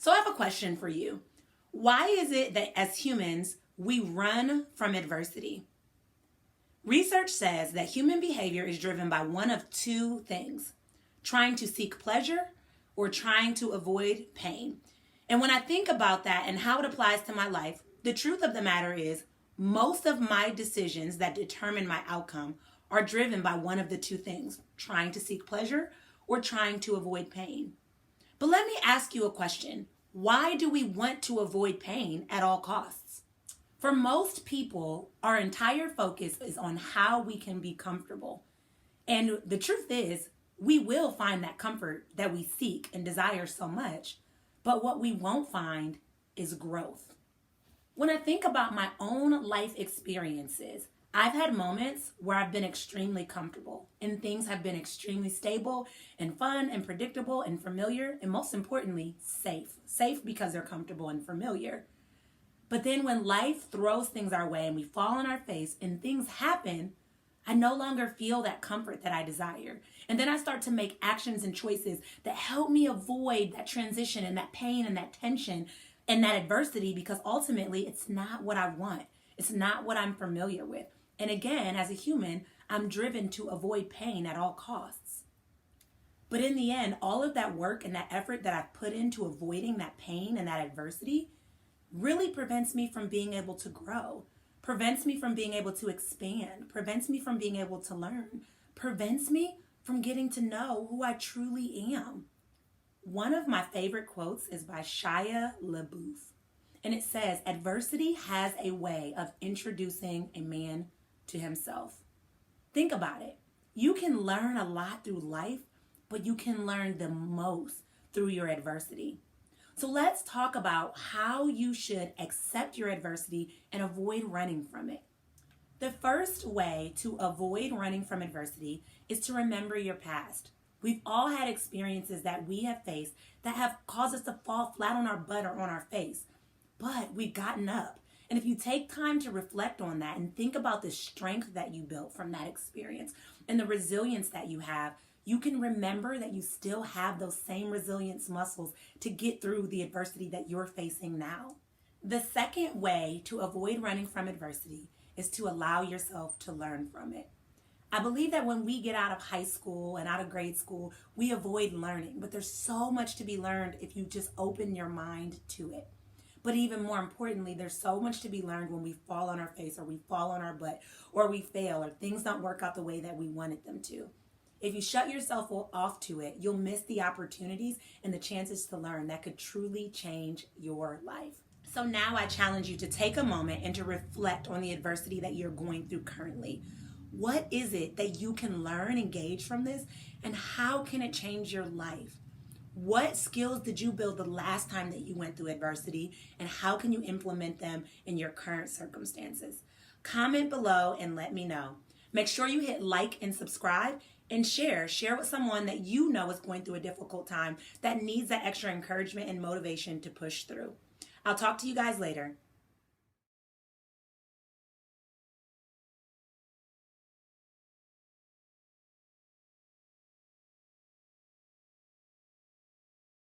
So I have a question for you. Why is it that as humans, we run from adversity? Research says that human behavior is driven by one of two things: trying to seek pleasure or trying to avoid pain. And when I think about that and how it applies to my life, the truth of the matter is most of my decisions that determine my outcome are driven by one of the two things: trying to seek pleasure or trying to avoid pain. But let me ask you a question. Why do we want to avoid pain at all costs? For most people, our entire focus is on how we can be comfortable. And the truth is, we will find that comfort that we seek and desire so much, but what we won't find is growth. When I think about my own life experiences, I've had moments where I've been extremely comfortable and things have been extremely stable and fun and predictable and familiar, and most importantly, safe. Safe because they're comfortable and familiar. But then when life throws things our way and we fall on our face and things happen, I no longer feel that comfort that I desire. And then I start to make actions and choices that help me avoid that transition and that pain and that tension and that adversity, because ultimately it's not what I want. It's not what I'm familiar with. And again, as a human, I'm driven to avoid pain at all costs. But in the end, all of that work and that effort that I've put into avoiding that pain and that adversity really prevents me from being able to grow, prevents me from being able to expand, prevents me from being able to learn, prevents me from getting to know who I truly am. One of my favorite quotes is by Shia LaBeouf, and it says, "Adversity has a way of introducing a man to himself." Think about it. You can learn a lot through life, but you can learn the most through your adversity. So let's talk about how you should accept your adversity and avoid running from it. The first way to avoid running from adversity is to remember your past. We've all had experiences that we have faced that have caused us to fall flat on our butt or on our face, but we've gotten up. And if you take time to reflect on that and think about the strength that you built from that experience and the resilience that you have, you can remember that you still have those same resilience muscles to get through the adversity that you're facing now. The second way to avoid running from adversity is to allow yourself to learn from it. I believe that when we get out of high school and out of grade school, we avoid learning, but there's so much to be learned if you just open your mind to it. But even more importantly, there's so much to be learned when we fall on our face or we fall on our butt or we fail or things don't work out the way that we wanted them to. If you shut yourself off to it, you'll miss the opportunities and the chances to learn that could truly change your life. So now I challenge you to take a moment and to reflect on the adversity that you're going through currently. What is it that you can learn and gauge from this, and how can it change your life? What skills did you build the last time that you went through adversity, and how can you implement them in your current circumstances? Comment below and let me know. Make sure you hit like and subscribe and share. Share with someone that you know is going through a difficult time that needs that extra encouragement and motivation to push through. I'll talk to you guys later.